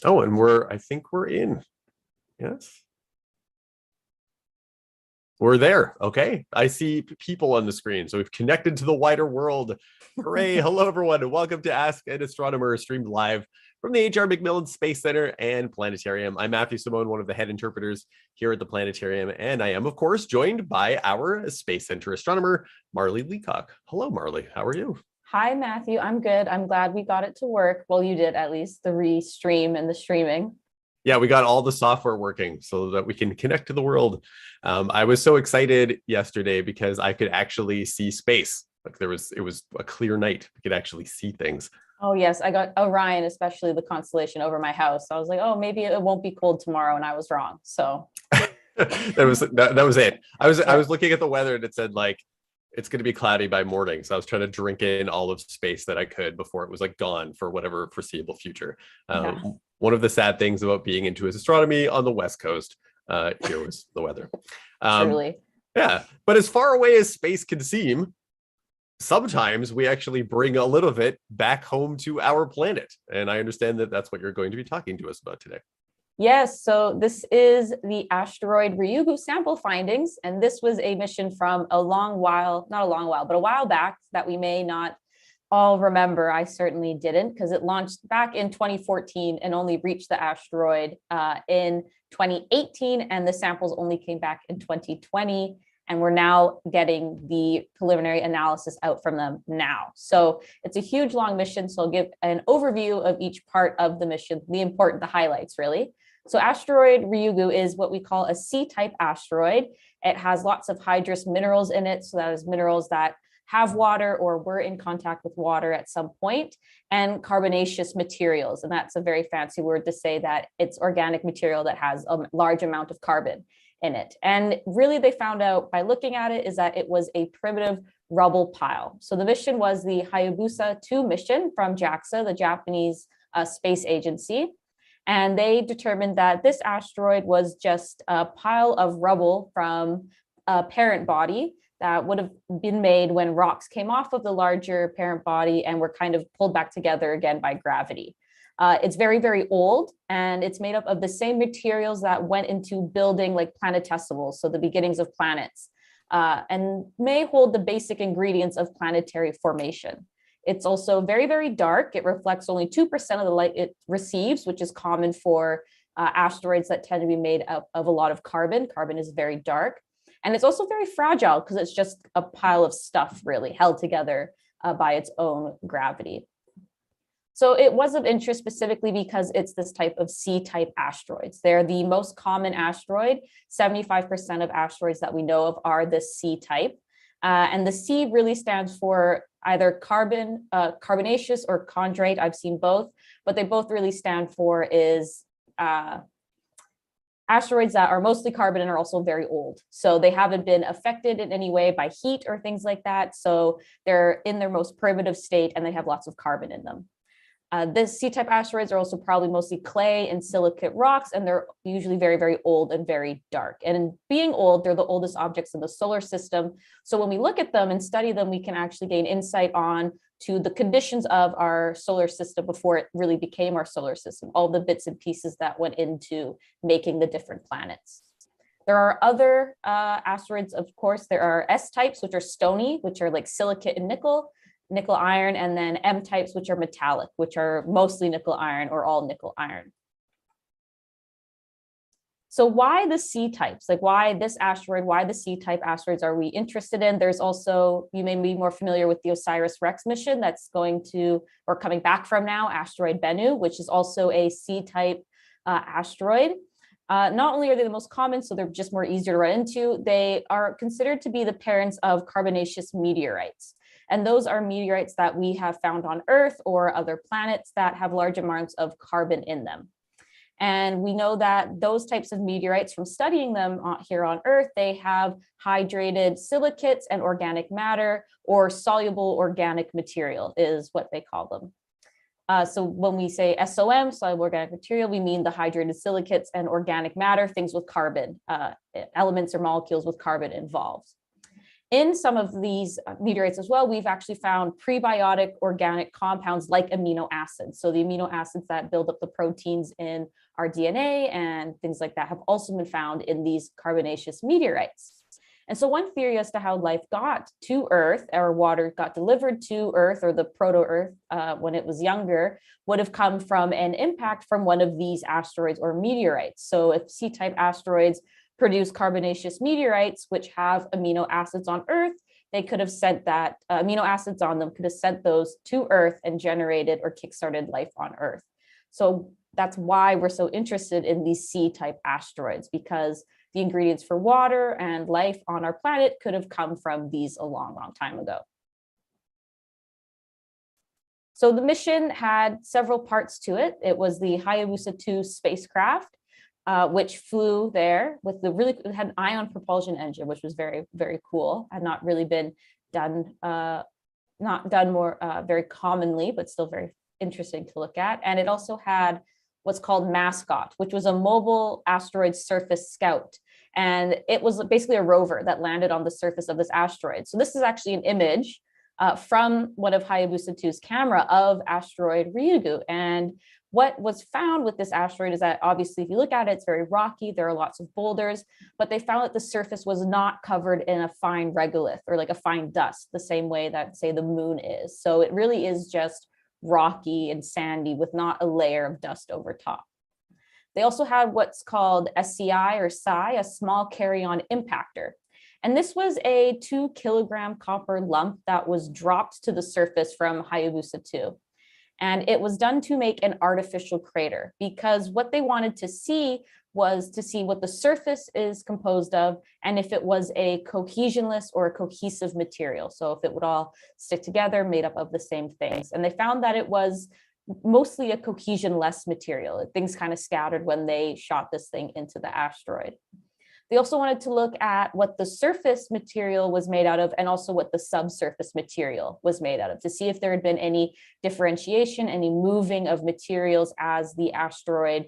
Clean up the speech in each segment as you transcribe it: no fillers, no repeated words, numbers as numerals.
Oh, and I think we're in. Yes. We're there. Okay. I see people on the screen. So we've connected to the wider world. Hooray. Hello, everyone. And welcome to Ask an Astronomer, streamed live from the H.R. MacMillan Space Centre and Planetarium. I'm Matthew Cimone, one of the head interpreters here at the Planetarium. And I am, of course, joined by our Space Centre astronomer, Marley Leacock. Hello, Marley. How are you? Hi, Matthew. I'm good. I'm glad we got it to work. Well, you did at least the restream and the streaming. Yeah, we got all the software working so that we can connect to the world. I was so excited yesterday because I could actually see space. Like it was a clear night. We could actually see things. Oh, yes. I got Orion, especially the constellation over my house. I was like, oh, maybe it won't be cold tomorrow. And I was wrong. So that was it. I yeah. was looking at the weather and it said like it's going to be cloudy by morning. So I was trying to drink in all of space that I could before it was like gone for whatever foreseeable future. Yeah. One of the sad things about being into astronomy on the West Coast, here was the weather. Truly. Yeah, but as far away as space can seem, sometimes we actually bring a little of it back home to our planet. And I understand that that's what you're going to be talking to us about today. Yes, so this is the Asteroid Ryugu sample findings, and this was a mission from a while back that we may not all remember. I certainly didn't, because it launched back in 2014 and only reached the asteroid in 2018, and the samples only came back in 2020. And we're now getting the preliminary analysis out from them now. So it's a huge, long mission. So I'll give an overview of each part of the mission, the highlights, really. So asteroid Ryugu is what we call a C-type asteroid. It has lots of hydrous minerals in it. So that is minerals that have water or were in contact with water at some point, and carbonaceous materials. And that's a very fancy word to say that it's organic material that has a large amount of carbon in it. And really they found out by looking at it is that it was a primitive rubble pile. So the mission was the Hayabusa II mission from JAXA, the Japanese space agency. And they determined that this asteroid was just a pile of rubble from a parent body that would have been made when rocks came off of the larger parent body and were kind of pulled back together again by gravity. It's very, very old, and it's made up of the same materials that went into building like planetesimals, so the beginnings of planets, and may hold the basic ingredients of planetary formation. It's also very, very dark. It reflects only 2% of the light it receives, which is common for asteroids that tend to be made up of a lot of carbon. Carbon is very dark. And it's also very fragile because it's just a pile of stuff really held together by its own gravity. So it was of interest specifically because it's this type of C-type asteroids. They're the most common asteroid. 75% of asteroids that we know of are this C-type. And the C really stands for either carbonaceous or chondrite. I've seen both, but they both really stand for is asteroids that are mostly carbon and are also very old. So they haven't been affected in any way by heat or things like that. So they're in their most primitive state and they have lots of carbon in them. This C-type asteroids are also probably mostly clay and silicate rocks, and they're usually very, very old and very dark. And in being old, they're the oldest objects in the solar system. So when we look at them and study them, we can actually gain insight on to the conditions of our solar system before it really became our solar system, all the bits and pieces that went into making the different planets. There are other asteroids, of course. There are S-types, which are stony, which are like silicate and nickel iron, and then M types, which are metallic, which are mostly nickel iron or all nickel iron. So why the C types? Like why this asteroid, why the C-type asteroids are we interested in? There's also, you may be more familiar with the OSIRIS-REx mission that's going to, or coming back from now, asteroid Bennu, which is also a C-type asteroid. Not only are they the most common, so they're just more easier to run into, they are considered to be the parents of carbonaceous meteorites. And those are meteorites that we have found on Earth or other planets that have large amounts of carbon in them. And we know that those types of meteorites, from studying them here on Earth, they have hydrated silicates and organic matter, or soluble organic material is what they call them. So when we say SOM, soluble organic material, we mean the hydrated silicates and organic matter, things with carbon, elements or molecules with carbon involved. In some of these meteorites as well, we've actually found prebiotic organic compounds like amino acids. So the amino acids that build up the proteins in our DNA and things like that have also been found in these carbonaceous meteorites. And so one theory as to how life got to Earth, or water got delivered to Earth, or the proto-Earth when it was younger, would have come from an impact from one of these asteroids or meteorites. So if C-type asteroids produce carbonaceous meteorites, which have amino acids on Earth, they could have sent that amino acids on them, could have sent those to Earth and generated or kickstarted life on Earth. So that's why we're so interested in these C-type asteroids, because the ingredients for water and life on our planet could have come from these a long, long time ago. So the mission had several parts to it. It was the Hayabusa II spacecraft, which flew there with it had an ion propulsion engine, which was very, very cool. Had not really been done, not done more very commonly, but still very interesting to look at. And it also had what's called Mascot, which was a mobile asteroid surface scout. And it was basically a rover that landed on the surface of this asteroid. So this is actually an image from one of Hayabusa 2's camera of asteroid Ryugu. And what was found with this asteroid is that obviously, if you look at it, it's very rocky. There are lots of boulders, but they found that the surface was not covered in a fine regolith or like a fine dust, the same way that, say, the moon is. So it really is just rocky and sandy with not a layer of dust over top. They also had what's called SCI or Psi, a small carry-on impactor. And this was a 2-kilogram copper lump that was dropped to the surface from Hayabusa 2. And it was done to make an artificial crater, because what they wanted to see was to see what the surface is composed of and if it was a cohesionless or a cohesive material. So if it would all stick together, made up of the same things. And they found that it was mostly a cohesion-less material. Things kind of scattered when they shot this thing into the asteroid. They also wanted to look at what the surface material was made out of and also what the subsurface material was made out of, to see if there had been any differentiation, any moving of materials as the asteroid,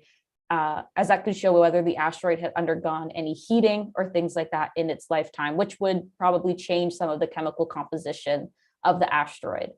as that could show whether the asteroid had undergone any heating or things like that in its lifetime, which would probably change some of the chemical composition of the asteroid.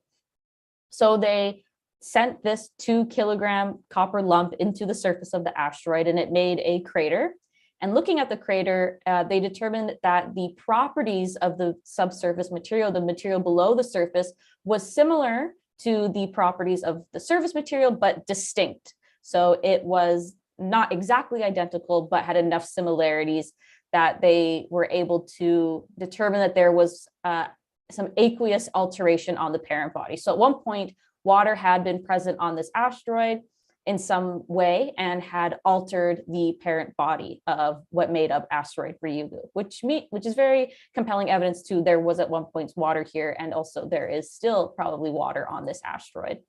So they sent this 2-kilogram copper lump into the surface of the asteroid, and it made a crater. And looking at the crater, they determined that the properties of the subsurface material, the material below the surface, was similar to the properties of the surface material, but distinct. So it was not exactly identical, but had enough similarities that they were able to determine that there was some aqueous alteration on the parent body. So at one point, water had been present on this asteroid in some way and had altered the parent body of what made up asteroid Ryugu, which is very compelling evidence to there was at one point water here, and also there is still probably water on this asteroid,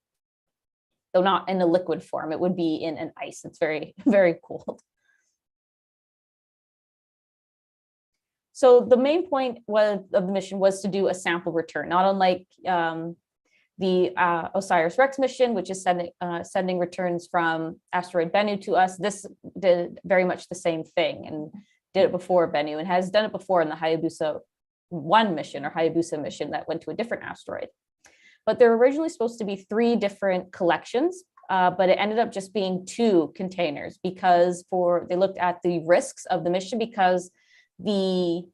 though not in a liquid form. It would be in an ice. It's very, very cold. So the main point of the mission was to do a sample return, not unlike the OSIRIS-REx mission, which is sending returns from asteroid Bennu to us. This did very much the same thing and did it before Bennu, and has done it before in the Hayabusa 1 mission or Hayabusa mission that went to a different asteroid. But there were originally supposed to be 3 different collections, but it ended up just being 2 containers because they looked at the risks of the mission, because the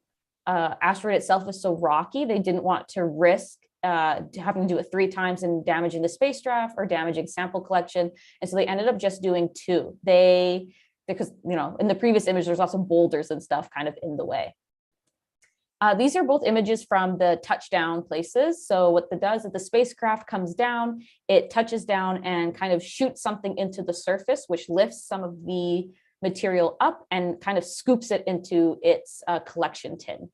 asteroid itself was so rocky, they didn't want to risk having to do it 3 times and damaging the spacecraft or damaging sample collection. And so they ended up just doing 2. Because, you know, in the previous image, there's lots of boulders and stuff kind of in the way. These are both images from the touchdown places. So what it does is the spacecraft comes down, it touches down and kind of shoots something into the surface, which lifts some of the material up and kind of scoops it into its collection tin.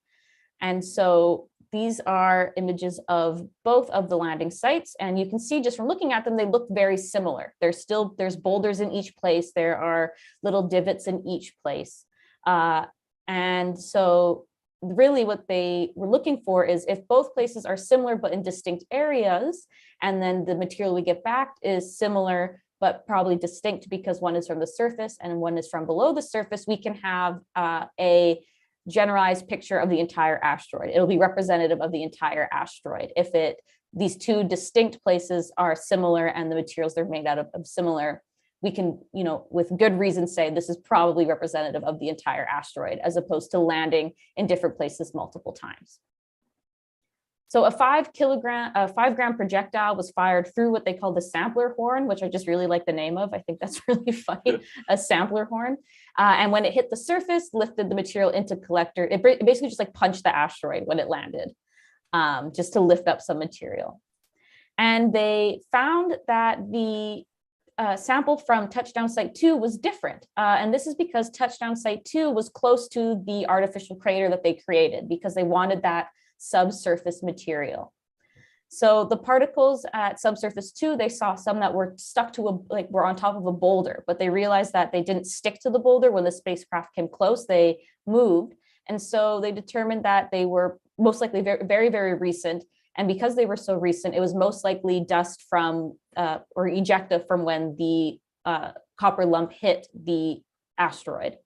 And so these are images of both of the landing sites, and you can see just from looking at them, they look very similar. There's boulders in each place. There are little divots in each place. And so really what they were looking for is if both places are similar, but in distinct areas, and then the material we get back is similar, but probably distinct because one is from the surface and one is from below the surface, we can have a generalized picture of the entire asteroid. It'll be representative of the entire asteroid. If these two distinct places are similar and the materials they're made out of similar, we can, with good reason say this is probably representative of the entire asteroid, as opposed to landing in different places multiple times. So a 5-gram projectile was fired through what they call the sampler horn, which I just really like the name of. I think that's really funny, a sampler horn. And when it hit the surface, lifted the material into collector. It basically just like punched the asteroid when it landed, just to lift up some material. And they found that the sample from touchdown site 2 was different. And this is because touchdown site 2 was close to the artificial crater that they created, because they wanted that subsurface material. So the particles at subsurface 2, they saw some that were stuck to were on top of a boulder, but they realized that they didn't stick to the boulder when the spacecraft came close, they moved. And so they determined that they were most likely very, very, very recent. And because they were so recent, it was most likely dust from or ejecta from when the copper lump hit the asteroid.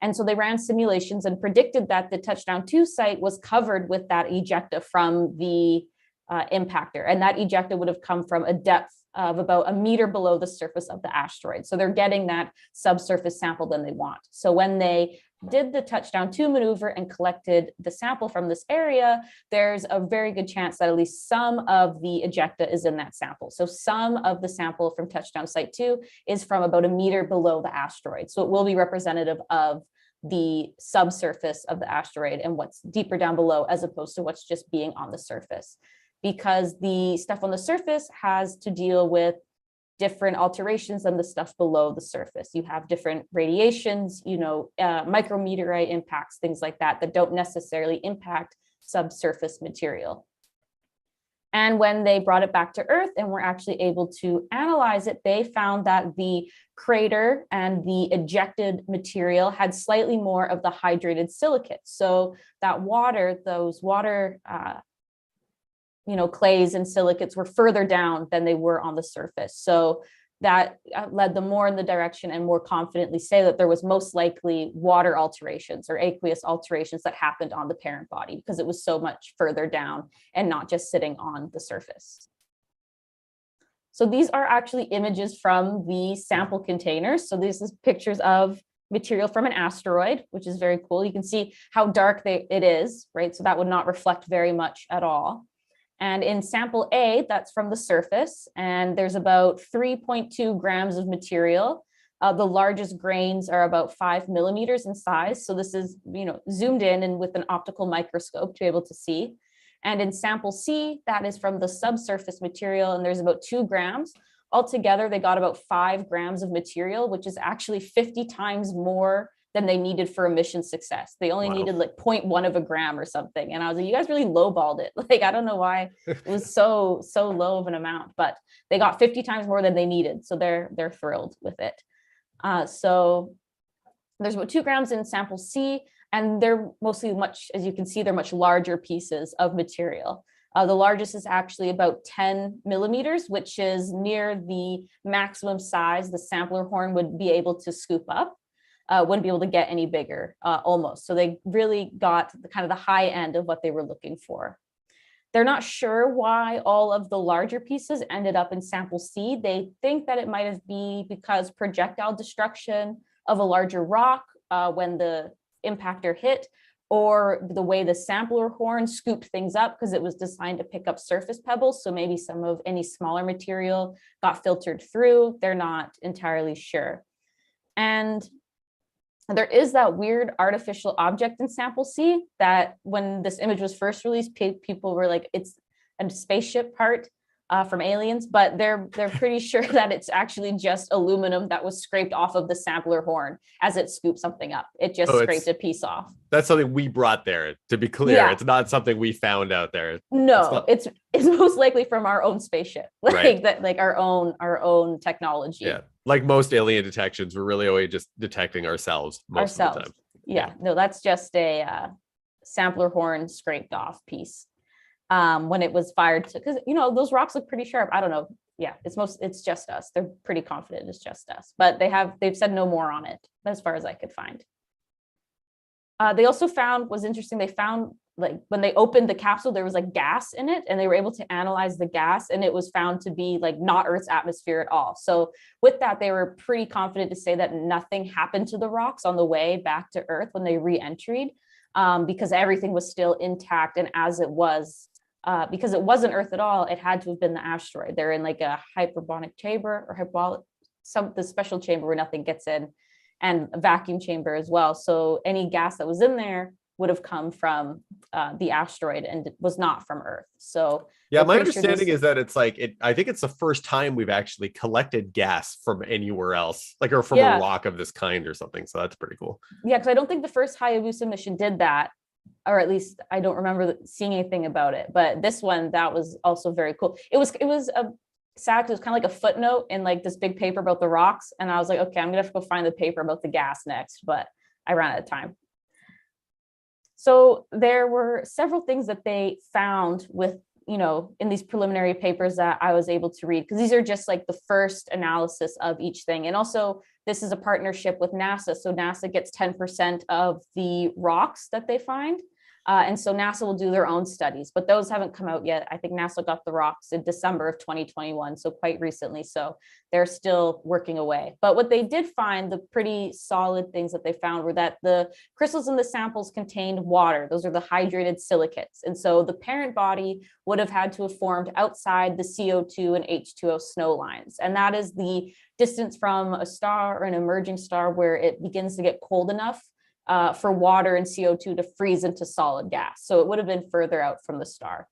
And so they ran simulations and predicted that the touchdown 2 site was covered with that ejecta from the impactor. And that ejecta would have come from a depth of about a meter below the surface of the asteroid. So they're getting that subsurface sample than they want. So when they did the touchdown 2 maneuver and collected the sample from this area, there's a very good chance that at least some of the ejecta is in that sample. So some of the sample from touchdown site 2 is from about a meter below the asteroid. So it will be representative of the subsurface of the asteroid and what's deeper down below, as opposed to what's just being on the surface. Because the stuff on the surface has to deal with different alterations than the stuff below the surface. You have different radiations, micrometeorite impacts, things like that, that don't necessarily impact subsurface material. And when they brought it back to Earth and were actually able to analyze it, they found that the crater and the ejected material had slightly more of the hydrated silicates. So that those water clays and silicates were further down than they were on the surface. So that led them more in the direction and more confidently say that there was most likely water alterations or aqueous alterations that happened on the parent body, because it was so much further down and not just sitting on the surface. So these are actually images from the sample containers. So this is pictures of material from an asteroid, which is very cool. You can see how dark it is, right? So that would not reflect very much at all. And in sample A, that's from the surface, and there's about 3.2 grams of material. The largest grains are about 5 millimeters in size. So this is, zoomed in and with an optical microscope to be able to see. And in sample C, that is from the subsurface material, and there's about 2 grams. Altogether, they got about 5 grams of material, which is actually 50 times more than they needed for a mission success. They only needed like 0.1 of a gram or something. And I was like, you guys really lowballed it. Like, I don't know why it was so low of an amount, but they got 50 times more than they needed. So they're thrilled with it. So there's about 2 grams in sample C, and they're mostly as you can see, they're much larger pieces of material. The largest is actually about 10 millimeters, which is near the maximum size the sampler horn would be able to scoop up. Wouldn't be able to get any bigger, almost. So they really got the high end of what they were looking for. They're not sure why all of the larger pieces ended up in sample C. They think that it might have been because projectile destruction of a larger rock when the impactor hit, or the way the sampler horn scooped things up, because it was designed to pick up surface pebbles. So maybe some of any smaller material got filtered through. They're not entirely sure. And there is that weird artificial object in sample C that when this image was first released, people were like, it's a spaceship part from aliens, but they're pretty sure that it's actually just aluminum that was scraped off of the sampler horn as it scooped something up. It just scraped a piece off. That's something we brought there, to be clear. Yeah. It's not something we found out there. No, it's most likely from our own spaceship, like our own technology. Yeah. Like most alien detections, we're really always just detecting ourselves most of the time. Yeah, no, that's just a sampler horn scraped off piece. When it was fired, because those rocks look pretty sharp. I don't know. Yeah, it's just us. They're pretty confident it's just us, but they've said no more on it as far as I could find. They also found, was interesting, they found like when they opened the capsule, there was like gas in it, and they were able to analyze the gas, and it was found to be like not Earth's atmosphere at all. So with that, they were pretty confident to say that nothing happened to the rocks on the way back to Earth when they re-entered, because everything was still intact. And as it was, because it wasn't Earth at all, it had to have been the asteroid. They're in like a hyperbaric chamber, or the special chamber where nothing gets in, and a vacuum chamber as well. So any gas that was in there would have come from the asteroid and was not from Earth. So yeah, my understanding is that it's like I think it's the first time we've actually collected gas from anywhere else, like, or from a rock of this kind or something. So that's pretty cool. Yeah, because I don't think the first Hayabusa mission did that, or at least I don't remember seeing anything about it. But this one, that was also very cool. It was a sad, it was kind of like a footnote in like this big paper about the rocks, and I was like, okay, I'm gonna have to go find the paper about the gas next, but I ran out of time. So there were several things that they found with, in these preliminary papers that I was able to read, because these are just like the first analysis of each thing. And also this is a partnership with NASA. So NASA gets 10% of the rocks that they find. And so NASA will do their own studies, but those haven't come out yet. I think NASA got the rocks in December of 2021, so quite recently. So they're still working away. But what they did find, the pretty solid things that they found, were that the crystals in the samples contained water. Those are the hydrated silicates. And so the parent body would have had to have formed outside the CO2 and H2O snow lines. And that is the distance from a star or an emerging star where it begins to get cold enough for water and CO2 to freeze into solid gas. So it would have been further out from the star.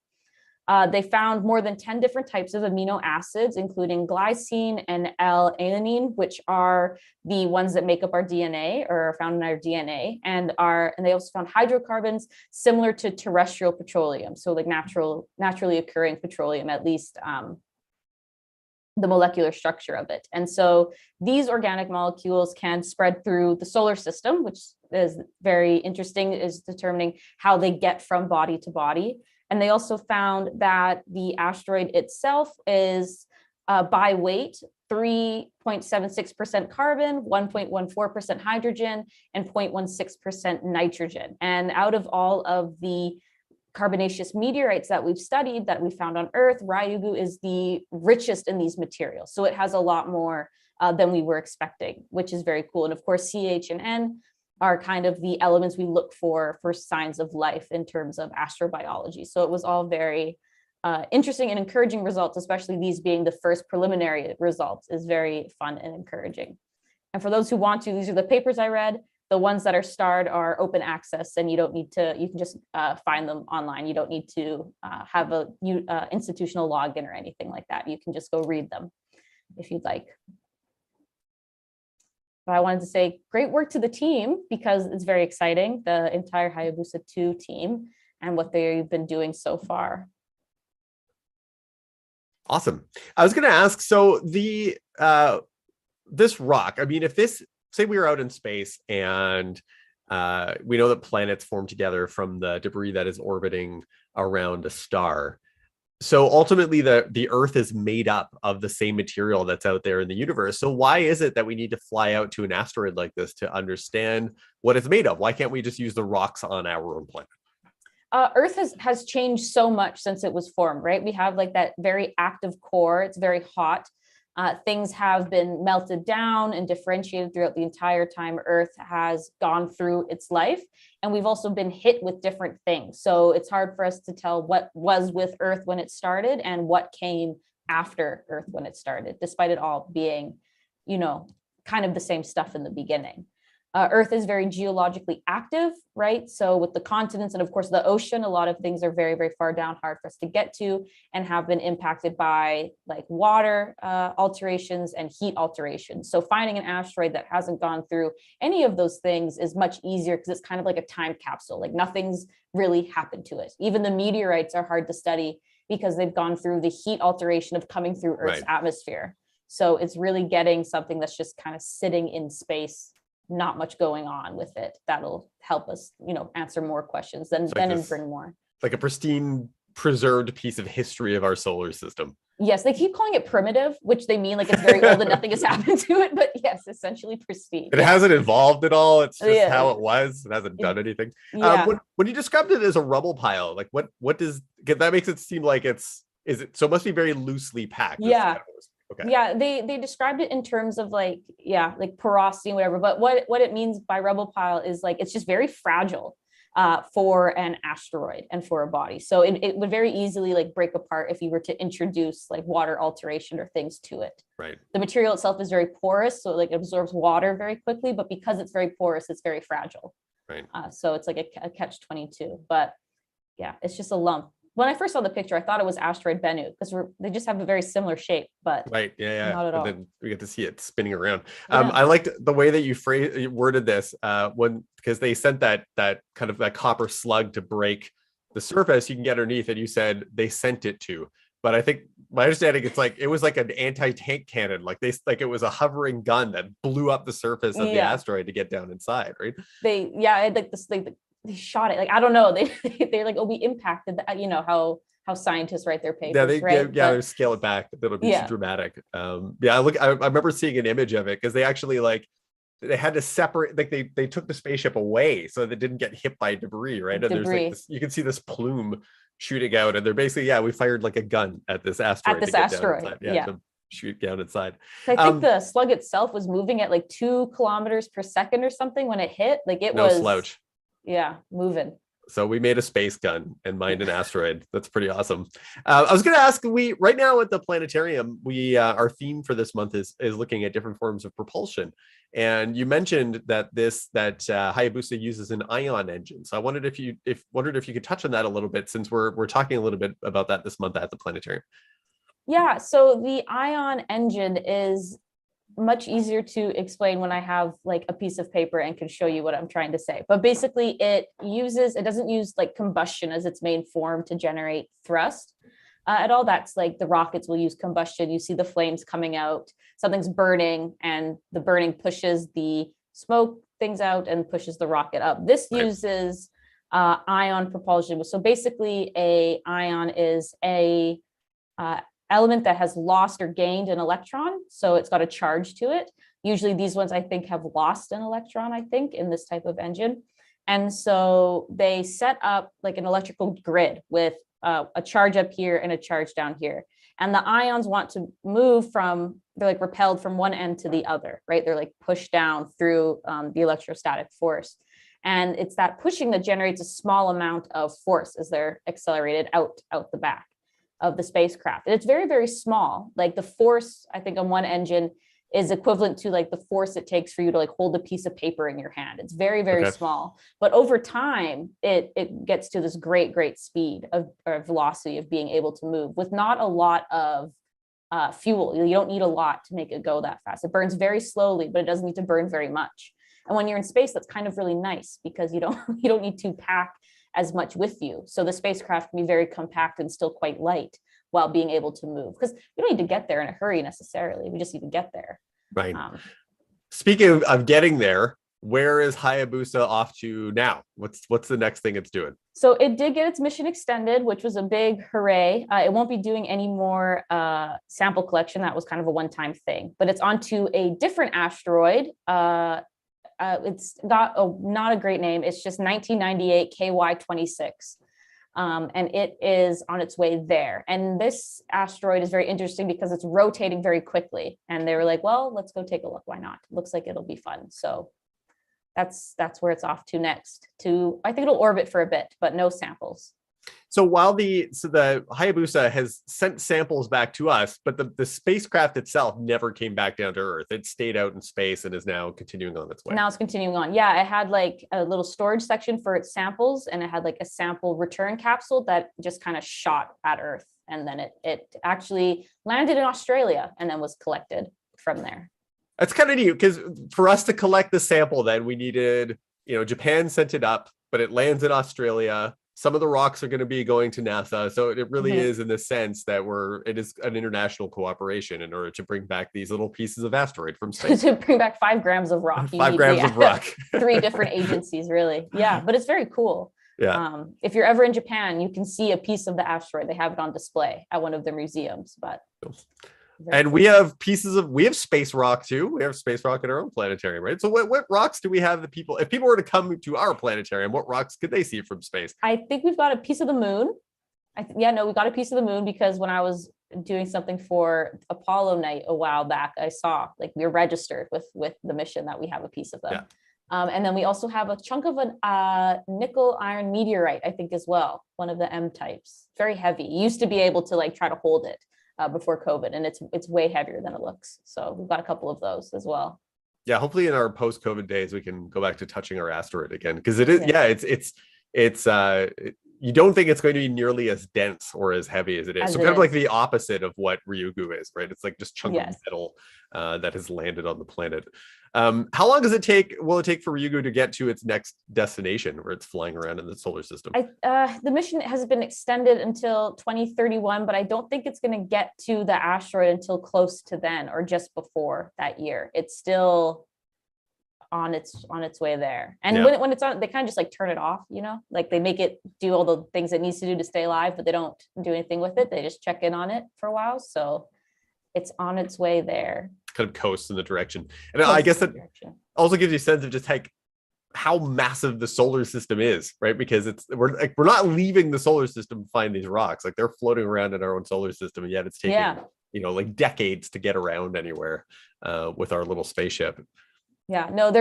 They found more than 10 different types of amino acids, including glycine and L-alanine, which are the ones that make up our DNA, or are found in our DNA, and they also found hydrocarbons similar to terrestrial petroleum, so like naturally occurring petroleum, at least the molecular structure of it. And so these organic molecules can spread through the solar system, which is very interesting, is determining how they get from body to body. And they also found that the asteroid itself is by weight 3.76% carbon, 1.14% hydrogen, and 0.16% nitrogen. And out of all of the carbonaceous meteorites that we've studied, that we found on Earth, Ryugu is the richest in these materials. So it has a lot more than we were expecting, which is very cool. And of course, CH and N are kind of the elements we look for signs of life in terms of astrobiology. So it was all very interesting and encouraging results, especially these being the first preliminary results, is very fun and encouraging. And for those who want to, these are the papers I read. The ones that are starred are open access, and you don't need to, you can just find them online. You don't need to have a institutional login or anything like that. You can just go read them if you'd like. But I wanted to say great work to the team, because it's very exciting, the entire Hayabusa II team and what they've been doing so far. Awesome. I was going to ask, so this rock, I mean, if this, say we were out in space and we know that planets form together from the debris that is orbiting around a star. So ultimately the Earth is made up of the same material that's out there in the universe. So why is it that we need to fly out to an asteroid like this to understand what it's made of? Why can't we just use the rocks on our own planet? Earth has changed so much since it was formed, right? We have like that very active core. It's very hot. Things have been melted down and differentiated throughout the entire time Earth has gone through its life. And we've also been hit with different things. So it's hard for us to tell what was with Earth when it started and what came after Earth when it started, despite it all being, kind of the same stuff in the beginning. Earth is very geologically active, right? So with the continents and of course the ocean, a lot of things are very, very far down, hard for us to get to, and have been impacted by like water alterations and heat alterations. So finding an asteroid that hasn't gone through any of those things is much easier, because it's kind of like a time capsule. Like nothing's really happened to it. Even the meteorites are hard to study because they've gone through the heat alteration of coming through Earth's atmosphere. So it's really getting something that's just kind of sitting in space, not much going on with it, that'll help us, answer more questions and bring more. Like a pristine preserved piece of history of our solar system. Yes, they keep calling it primitive, which they mean like it's very old and nothing has happened to it. But yes, essentially pristine. It hasn't evolved at all. It's just Yeah. how it was. It hasn't done anything. Yeah. When you described it as a rubble pile, like what does, that makes it seem like is it, so it must be very loosely packed. Yeah. Okay. Yeah, they described it in terms of like porosity and whatever. But what it means by rubble pile is like it's just very fragile for an asteroid and for a body. So it would very easily like break apart if you were to introduce like water alteration or things to it. Right. The material itself is very porous, so like it absorbs water very quickly, but because it's very porous, it's very fragile. Right. So it's like a catch-22. But yeah, it's just a lump. When I first saw the picture, I thought it was asteroid Bennu because they just have a very similar shape, but right, yeah, not at all. And then we get to see it spinning around. Yeah. I liked the way that you worded this because they sent that kind of that copper slug to break the surface you can get underneath, and you said they sent it to. But I think my understanding, it's like it was like an anti-tank cannon, like it was a hovering gun that blew up the surface of the asteroid to get down inside, right? They shot it. Like, I don't know. They're like, oh, we impacted that, you know, how scientists write their papers, right? They scale it back. That'll be dramatic. I remember seeing an image of it because they actually they had to separate, like they took the spaceship away so that it didn't get hit by debris, right? And there's like this, you can see this plume shooting out, and they're basically, we fired like a gun at this asteroid. To shoot down inside. I think the slug itself was moving at like 2 kilometers per second or something when it hit. Like it was slouch. Yeah, moving. So we made a space gun and mined an asteroid. That's pretty awesome. I was going to ask, right now at the planetarium, our theme for this month is looking at different forms of propulsion. And you mentioned that Hayabusa uses an ion engine. So I wondered if you could touch on that a little bit, since we're talking a little bit about that this month at the planetarium. Yeah. So the ion engine is much easier to explain when I have like a piece of paper and can show you what I'm trying to say. But basically it doesn't use like combustion as its main form to generate thrust at all. That's like the rockets will use combustion. You see the flames coming out, something's burning, and the burning pushes the smoke things out and pushes the rocket up. This uses ion propulsion. So basically a ion is a element that has lost or gained an electron, so it's got a charge to it. Usually these ones I think have lost an electron, I think, in this type of engine. And so they set up like an electrical grid with a charge up here and a charge down here. And the ions want to move they're like repelled from one end to the other, right? They're like pushed down through the electrostatic force. And it's that pushing that generates a small amount of force as they're accelerated out the back of the spacecraft. And it's very, very small. Like the force, I think on one engine is equivalent to like the force it takes for you to like hold a piece of paper in your hand. It's very, very small. But over time, it gets to this great, great speed or velocity of being able to move with not a lot of fuel. You don't need a lot to make it go that fast. It burns very slowly, but it doesn't need to burn very much. And when you're in space, that's kind of really nice because you don't need to pack as much with you. So the spacecraft can be very compact and still quite light while being able to move, because we don't need to get there in a hurry necessarily. We just need to get there. Right. Speaking of getting there, where is Hayabusa off to now? What's the next thing it's doing? So it did get its mission extended, which was a big hooray. It won't be doing any more sample collection. That was kind of a one-time thing, but it's onto a different asteroid. It's got not a great name. It's just 1998 KY26. And it is on its way there. And this asteroid is very interesting because it's rotating very quickly. And they were like, well, let's go take a look. Why not? Looks like it'll be fun. So that's where it's off to next. I think it'll orbit for a bit, but no samples. So while the Hayabusa has sent samples back to us, but the spacecraft itself never came back down to Earth. It stayed out in space and is now continuing on its way. Now it's continuing on. Yeah, it had like a little storage section for its samples, and it had like a sample return capsule that just kind of shot at Earth. And then it actually landed in Australia and then was collected from there. That's kind of neat, because for us to collect the sample, then we needed, Japan sent it up, but it lands in Australia. Some of the rocks are going to be going to NASA. So it really is in the sense that it is an international cooperation in order to bring back these little pieces of asteroid from space. To bring back 5 grams of rock. 5 grams of rock. 3 different agencies, really. Yeah, but it's very cool. Yeah. If you're ever in Japan, you can see a piece of the asteroid. They have it on display at one of their museums. But and cool. We have space rock too. We have space rock in our own planetarium, right? So what rocks do we have if people were to come to our planetarium, what rocks could they see from space? I think we've got a piece of the moon. We got a piece of the moon because when I was doing something for Apollo night a while back, I saw like we were registered with the mission that we have a piece of them. Yeah. And then we also have a chunk of a nickel iron meteorite, I think as well, one of the M types. Very heavy. You used to be able to like try to hold it before COVID, and it's way heavier than it looks. So we've got a couple of those as well. Yeah, hopefully in our post-COVID days we can go back to touching our asteroid again, because it is it's you don't think it's going to be nearly as dense or as heavy as it is. So kind of like the opposite of what Ryugu is, right? It's like just chunk of metal that has landed on the planet. How long will it take for Ryugu to get to its next destination where it's flying around in the solar system? The mission has been extended until 2031, but I don't think it's going to get to the asteroid until close to then or just before that year. It's still on its way there. And when it's on, they kind of just like turn it off, like they make it do all the things it needs to do to stay alive, but they don't do anything with it. They just check in on it for a while. So it's on its way there. Kind of coasts in the direction. And I guess that also gives you a sense of just like how massive the solar system is, right? Because we're not leaving the solar system to find these rocks. Like they're floating around in our own solar system, and yet it's taking like decades to get around anywhere with our little spaceship. They'll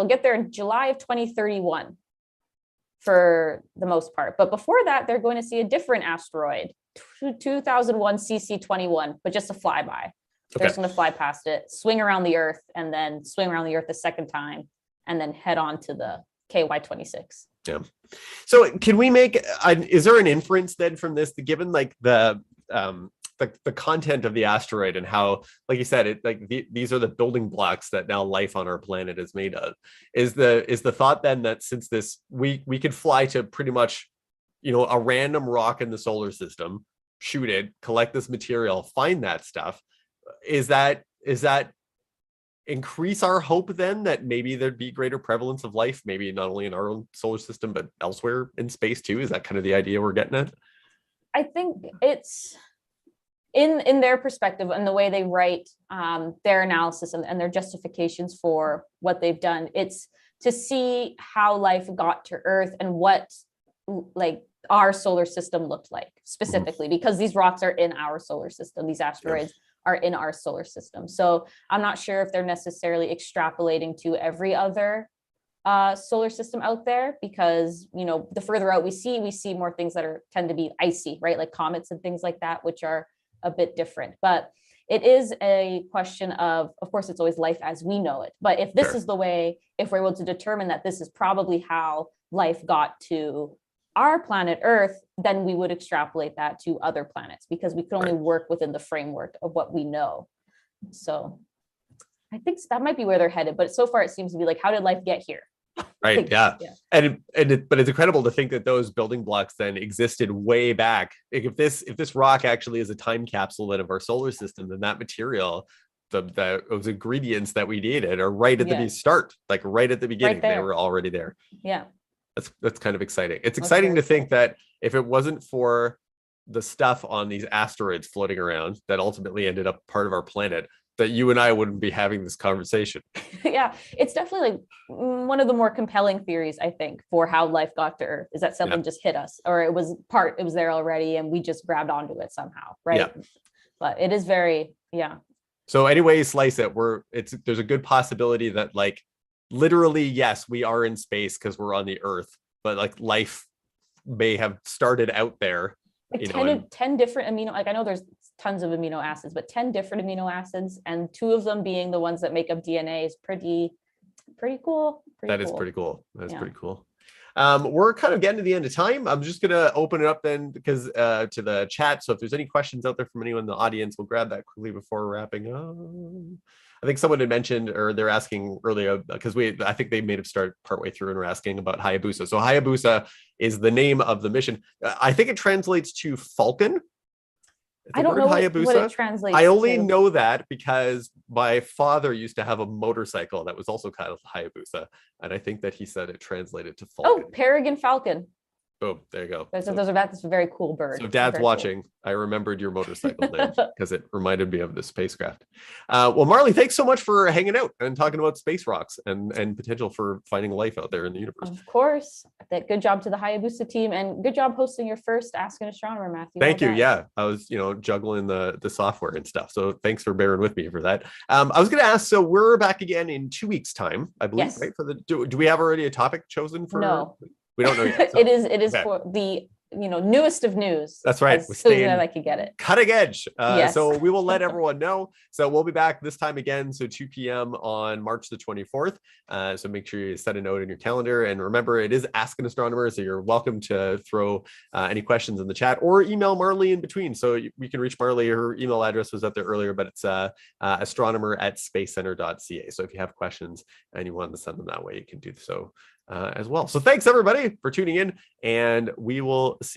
get there in July of 2031 for the most part. But before that, they're going to see a different asteroid, 2001 CC21, but just a flyby. They're just going to fly past it, swing around the Earth, and then swing around the Earth a second time, and then head on to the KY26. Yeah. So can we is there an inference then from this, given like the content of the asteroid and how, like you said, these are the building blocks that now life on our planet is made of? Is the thought then that since this, we could fly to pretty much, a random rock in the solar system, shoot it, collect this material, find that stuff? Is that increase our hope then that maybe there'd be greater prevalence of life, maybe not only in our own solar system, but elsewhere in space too? Is that kind of the idea we're getting at? I think it's in their perspective and the way they write their analysis and their justifications for what they've done. It's to see how life got to Earth and what like our solar system looked like specifically, because these rocks are in our solar system. These asteroids are in our solar system. So I'm not sure if they're necessarily extrapolating to every other solar system out there, because the further out we see more things that tend to be icy, right? Like comets and things like that, which are a bit different. But it is a question of course, it's always life as we know it. But if this is the way, if we're able to determine that this is probably how life got to our planet Earth, then we would extrapolate that to other planets, because we can only work within the framework of what we know. So I think that might be where they're headed. But so far it seems to be like, how did life get here? Right. Yeah. But it's incredible to think that those building blocks then existed way back. Like if this rock actually is a time capsule then of our solar system, then that material, those ingredients that we needed are right at the start, like right at the beginning, they were already there. Yeah. That's kind of exciting. It's exciting to think that if it wasn't for the stuff on these asteroids floating around that ultimately ended up part of our planet, that you and I wouldn't be having this conversation. Yeah, it's definitely like one of the more compelling theories, I think, for how life got to Earth, is that something just hit us, or it was there already and we just grabbed onto it somehow, right? Yeah. But it is very, So anyway you slice it, there's a good possibility that like literally, yes, we are in space because we're on the Earth, but like life may have started out there. Like 10 different like I know there's tons of amino acids, but 10 different amino acids, and 2 of them being the ones that make up DNA is pretty cool. That is pretty cool. Pretty cool. We're kind of getting to the end of time. I'm just gonna open it up then because to the chat. So if there's any questions out there from anyone in the audience, we'll grab that quickly before wrapping up. I think someone had mentioned, or they're asking earlier, because I think they may have started partway through and were asking about Hayabusa. So Hayabusa is the name of the mission. I think it translates to Falcon. I don't know what it translates I only know that because my father used to have a motorcycle that was also kind of Hayabusa. And I think that he said it translated to Falcon. Oh, Peregrine Falcon. Boom. There you go. That's a very cool bird. So Dad's Very watching. Cool. I remembered your motorcycle name because it reminded me of the spacecraft. Well, Marley, thanks so much for hanging out and talking about space rocks and potential for finding life out there in the universe. Of course. Good job to the Hayabusa team, and good job hosting your first Ask an Astronomer, Matthew. Thank you. Yeah, I was juggling the software and stuff. So thanks for bearing with me for that. I was going to ask. So we're back again in 2 weeks' time, I believe. Yes. Right? Do we have already a topic chosen for? No. We don't know yet. So. It is okay. For the newest of news. That's right. As soon as I can get it. Cutting edge. Yes. So we will let everyone know. So we'll be back this time again. So 2 p.m. on March the 24th. So make sure you set a note in your calendar. And remember, it is Ask an Astronomer. So you're welcome to throw any questions in the chat or email Marley in between. So we can reach Marley. Her email address was up there earlier, but it's astronomer@spacecenter.ca. So if you have questions and you want to send them that way, you can do so as well. So thanks everybody for tuning in, and we will see